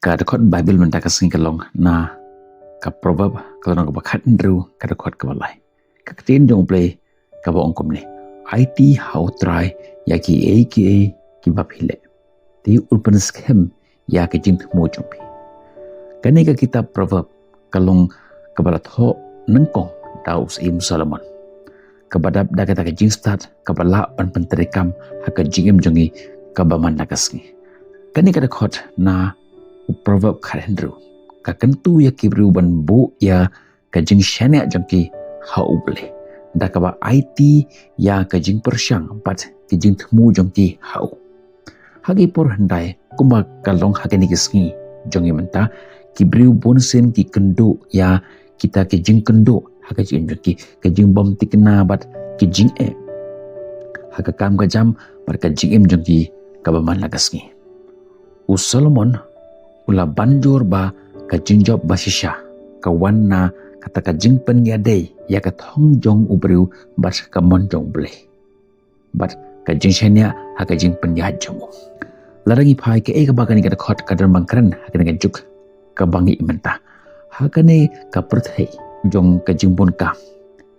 Ka dekot Bible menta kasing kalong na ka proverb kalong ka bakat ndru ka dekot ka balai. Ka ketin jong play ka ba ongkom ni. IT how try ya ki aka ki bapile. Ti urban scam ya ki jing mo jompi. Kani ka kitab proverb kalong ka balat ho nengkong Daus im Solomon. Kabadap da kata ka jing start ka bala pan penterikam haka jingem jongi ka baman nakasngi. Kani ka dekot na proverb karendru ka kentu ya kibru ban bu ya ka jing shania jangki hau ble da ka ba IT ya ka jing persyang pat ki jing thmu jangki hau hagi por handai kumba kalong hakani kisngi jongi menta kibru bonsen ki kendu ya kita ki jing kendu haka jing jangki ka jing bom tikna bat ki jing haka kam ka jam par ka jing em jangki ka baman lagasngi Solomon ula banjur ba ka jinjob basisha ka wanna kata ka jingpen ya day ya ka thong jong ubriu bas ka mon jong ble bat ka jingshania ha ka jingpen ya jong larangi phai ke ka bagani ka khot ka dan bangkran ha ka juk ka bangi menta ha ka ne ka perthai jong ka jingbon ka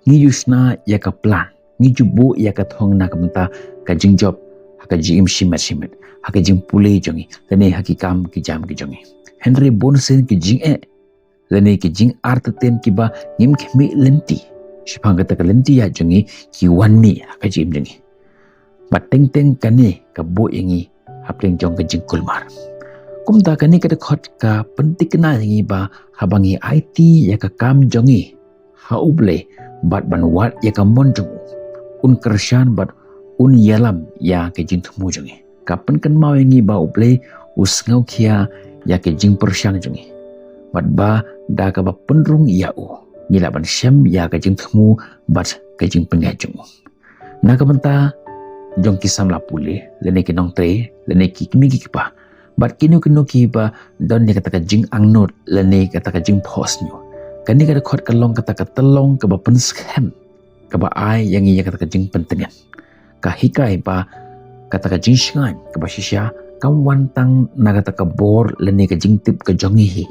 ngi yusna ya ka plan ngi jubu ya ka thong na ka menta ka jingjob ha ka jim shimet ha ka jing pule jongi tane ha ki kam ki jam ki jongi Henry Bonsen ki jing lene ki jing art ten ki ba ngim khmi lenti shipang kata ka lenti ya jongi ki wanni ka jim jongi bateng teng kane ka bo ingi hapling jong ka jing kulmar kumta kane ka khot ka pentik na ngi ba habangi IT ya ka kam jongi ha uble bat ban wat ya ka mon jong un kershan bat un yalam ya ka jing thmu jongi kapan kan mau ngi ba uble usngau kia ya ke jing persyang jongi bat ba da ka ba penrung ya ngila ban syam ya ka jing thmu bat ka jing pengajung na ka menta jong ki samla pule lene ki nong tre lene ki kimi ki pa bat kinu ki ba don ni kata ka jing angnot lene kata ka jing post nyu kani ka khot ka long kata ka telong ka ba pen scam ka ba ai yang ya kata ka jing pentengan ka hikai ba kata ka jing shangan ka ba shisha kam wantang na kata ka bor lene ka jing tip ka jongi hi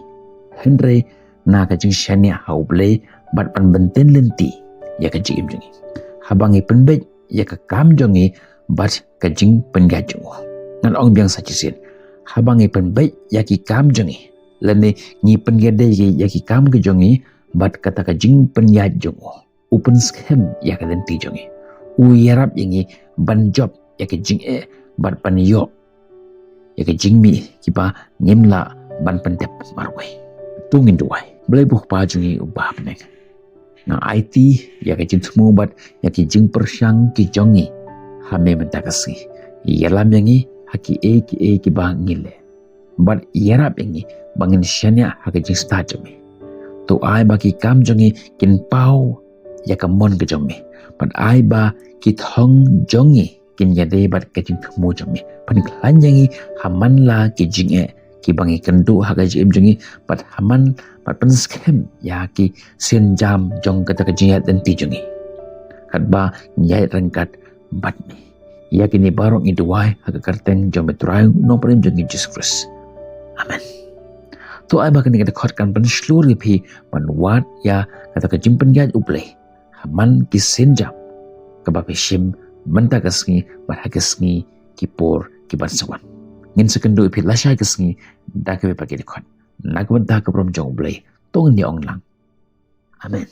Henry na ka jing shania hauble bat pan benten lenti ya ka jing jongi habangi penbet ya ka kam jongi bat ka jing pengajung ngan ong biang sachisin habangi penbet ya ki kam jongi lene ngi pengade ya ki kam ka jongi bat kata ka jing penyajung open scam ya ka lenti jongi u yarap yangi ban job ya ka jing bat pan yo ya ke jingmi kipa ngimla ban pendep marwai tungin duai blai buh pa jungi ubah nek na IT ya ke jing semua bat ya ke jing persyang ki jongi hame mentakasi yalam yangi haki ki ba ngile bat yarap yangi bangin syanya haki jing sta jongi tu ai ba ki kam jongi kin pau ya ka mon ke jongi bat ai ba ki thong jongi kin yade bat ka jing thmu jongi pan klan yangi haman la ki jing ki bangi kendu ha ka jim jongi bat haman bat pen scam ya ki sen jam jong kata ka jing dan ti jongi kat ba nyai rangkat bat ni ya kini barong iduai ha ka karteng jom betrai no pren jongi Jesus Christ amen tu ai ba kini ka khot kan pen sluri phi man wat ya kata ka jim pen ya uple haman ki sen jam ka ba pishim menta kasngi barhagasngi kipor kibarsawan ngin sekendo ipit lasya kasngi da ke pagi dekon nagwanta ka prom jong blai tong ni ong lang amen